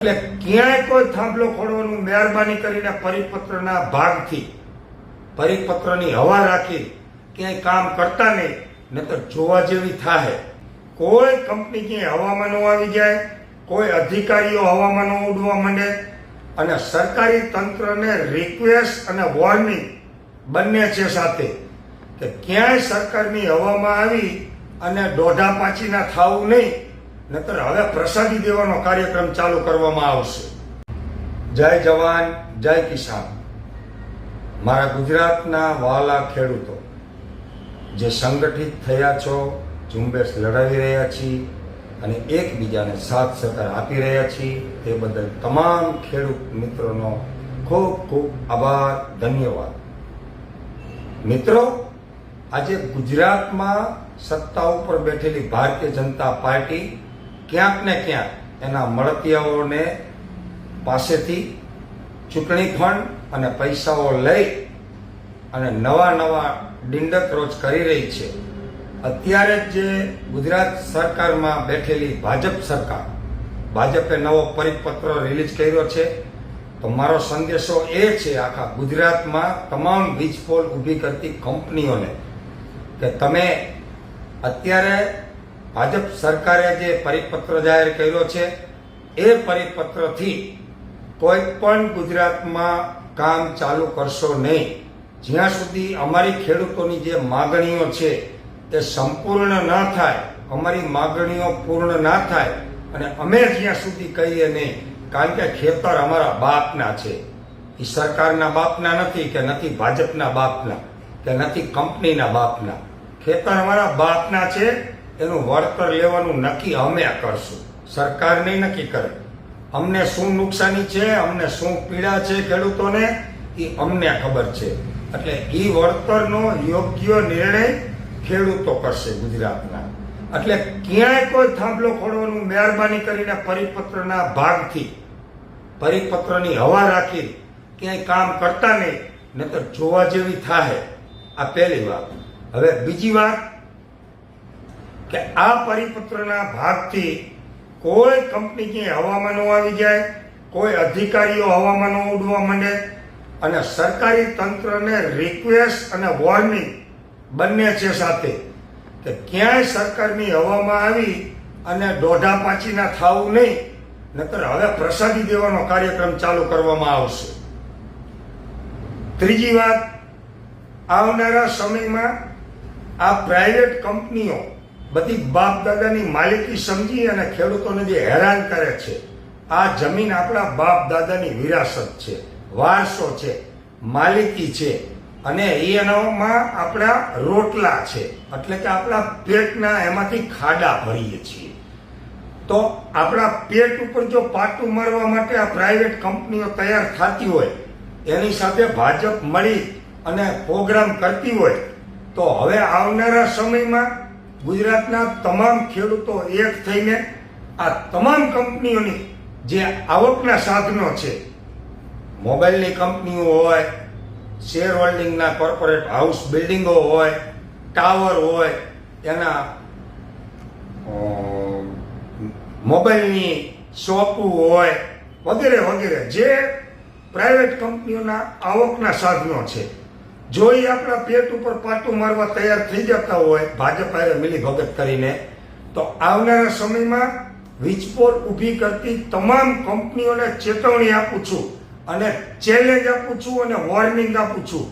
એટલે ક્યાંય કોઈ થાંભલો ખોડવાનું મહેરબાની કરીને પરિપત્રના ભાગથી પરિપત્રની હવા રાખી ક્યાંય કામ કરતા નહીં, નહીતર જોવા જેવી થાય. કોઈ કંપની ક્યાંય હવામાં ન આવી જાય, કોઈ અધિકારીઓ હવામાં ન ઉડવા માંડે, અને સરકારી તંત્રને રિક્વેસ્ટ અને વોર્નિંગ બંને છે સાથે કે ક્યાંય સરકારની હવામાં આવી અને દોઢા પાચીના થવું નહીં, નહીતર હવે પ્રસાદી દેવાનો કાર્યક્રમ ચાલુ કરવામાં આવશે. જય જવાન, જય કિસાન. મારા ગુજરાતના વહાલા ખેડૂતો જે સંગઠિત થયા છો, ઝુંબેશ લડાવી રહ્યા છીએ અને એકબીજાને સાથ સહકાર આપી રહ્યા છીએ, તે બદલ તમામ ખેડૂત મિત્રોનો ખૂબ ખૂબ આભાર, ધન્યવાદ. મિત્રો, આજે ગુજરાતમાં સત્તા ઉપર બેઠેલી ભારતીય જનતા પાર્ટી ક્યાંક ને ક્યાંક એના મળતિયાઓને પાસેથી ચૂંટણી ફંડ અને પૈસાઓ લઈ અને નવા ડિંડક કરી રહી છે. અત્યારે જે ગુજરાત સરકારમાં બેઠેલી ભાજપ સરકાર, ભાજપે નવો પરિપત્ર રિલીઝ કર્યો છે. તો મારો સંદેશો એ છે આખા ગુજરાતમાં તમામ વીજ પોલ ઊભી કરતી કંપનીઓને કે તમે અત્યારે ભાજપ સરકારે જે પરિપત્ર જાહેર કર્યો છે એ પરિપત્રથી કોઈ પણ ગુજરાતમાં કામ ચાલુ કરશો નહીં જ્યાં સુધી અમારી ખેડૂતોની જે માગણીઓ છે એ સંપૂર્ણ ન થાય, અમારી માગણીઓ પૂર્ણ ના થાય અને અમે જ્યાં સુધી કહીએ નહીં. કારણ કે ખેતર અમારા બાપના છે, એ સરકારના બાપના નથી, કે નથી ભાજપના બાપના, કે નથી કંપનીના બાપના. ખેતર અમારા બાપના છે, એનું વળતર લેવાનું નક્કી અમે કરશું, સરકાર નહીં નક્કી કરે. અમને શું નુકસાની છે, અમને શું પીડા છે ખેડૂતોને, એ અમને ખબર છે. એટલે એ વળતરનો યોગ્ય નિર્ણય ખેડૂતો કરશે ગુજરાતના. એટલે ક્યાંય કોઈ થાંભલો ખોડવાનું મહેરબાની કરીને પરિપત્રના ભાગથી પરિપત્રની હવા રાખી ક્યાંય કામ કરતા નહીં, નહીતર જોવા જેવી થાય. આ પહેલી વાત. હવે બીજી વાત કે આ પરિપત્રના ભાગથી કોઈ કંપની ક્યાંય હવામાં ન આવી જાય, કોઈ અધિકારીઓ હવામાં ન ઉડવા માંડે, અને સરકારી તંત્રને રિક્વેસ્ટ અને વોર્નિંગ બંને છે સાથે કે ક્યાંય સરકારની હવામાં આવી અને દોઢા પાચીના થવું નહીં, નહીતર હવે પ્રસાદી દેવાનો કાર્યક્રમ ચાલુ કરવામાં આવશે. ત્રીજી વાત, આવનારા સમયમાં આ પ્રાઇવેટ કંપનીઓ બધી બાપ દાદાની માલિકી સમજી અને ખેડૂતોને જે હેરાન કરે છે. આ જમીન આપણા બાપ દાદાની વિરાસત છે, વારસો છે, માલિકી છે, અને એનામાં આપણા રોટલા છે, એટલે કે આપણા પેટના એમાંથી ખાડા ભરીએ છીએ. તો આપણા પેટ ઉપર જો પાટું મારવા માટે આ પ્રાઇવેટ કંપનીઓ તૈયાર થતી હોય, એની સાથે ભાજપ મળી અને પ્રોગ્રામ કરતી હોય, તો હવે આવનારા સમયમાં ગુજરાતના તમામ ખેડૂતો એક થઈને આ તમામ કંપનીઓની જે આવકના સાધનો છે, મોબાઈલની કંપનીઓ હોય, શેર હોલ્ડિંગના કોર્પોરેટ હાઉસ બિલ્ડિંગો હોય, ટાવર હોય, એના મોબાઈલની શોપો હોય, વગેરે વગેરે જે પ્રાઇવેટ કંપનીઓના આવકના સાધનો છે, જો એ આપણા પેટ ઉપર પાટું મારવા તૈયાર થઈ જતા હોય ભાજપ હારે મિલી ભગત કરીને, તો આવનારા સમયમાં વીજપોલ ઊભી કરતી તમામ કંપનીઓને ચેતવણી આપું છું અને ચેલેન્જ આપું છું અને વોર્નિંગ આપું છું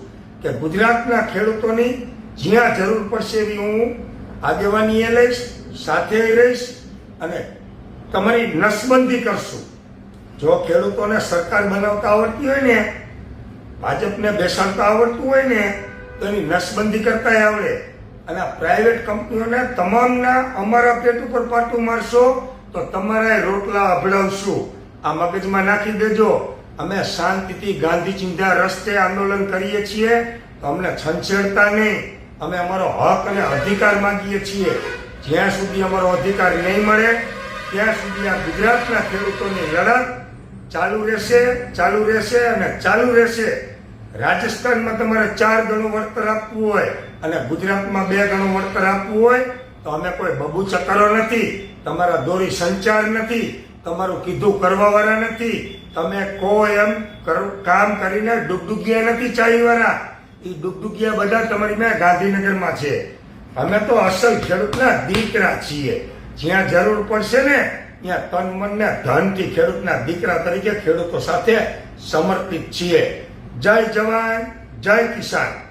કે ગુજરાતના ખેડૂતોની જ્યાં જરૂર પડશે એવી હું આગેવાની લઈશ, સાથે રહીશ અને તમારી નસબંધી કરશું. જો ખેડૂતોને સરકાર બનાવતા આવડતી હોય ને, ભાજપને બેસાડતા આવડતું હોય ને, તો એની નસબંધી કરતા આવડે. અને પ્રાઇવેટ કંપનીઓને તમામના અમારા પેટ ઉપર પાટું મારશો તો તમારા રોટલા અભડાવશું. આ મગજમાં નાખી દેજો. અમે શાંતિથી ગાંધીજીના રસ્તે આંદોલન કરીએ છીએ, તો અમને છંછેડતા નહીં. અમે અમારો હક અને અધિકાર માંગીએ છીએ. જ્યાં સુધી અમારો અધિકાર નહીં મળે ત્યાં સુધી આ ગુજરાતના ખેડૂતોની લડત ચાલુ રહેશે અને ચાલુ રહેશે. રાજસ્થાનમાં તમારે 4 ગણું વળતર આપવું હોય અને ગુજરાતમાં 2 ગણું વળતર આપવું હોય તો અમે કોઈ બબુ ચકરો નથી, તમારા દોરી સંચાર નથી, તમારું કીધું કરવા વાળા નથી. તમે કહો એમ કામ કરીને ડુગડુગિયા નથી ચાવીવાળા. એ ડુગડુગિયા બધા તમારી મેં ગાંધીનગરમાં છે. અમે તો અસલ ખેડૂતના દીકરા છીએ. જ્યાં જરૂર પડશે ને ત્યાં તન મન ને ધનથી ખેડૂતના દીકરા તરીકે ખેડૂતો સાથે સમર્પિત છીએ. જય જવાન, જય કિસાન.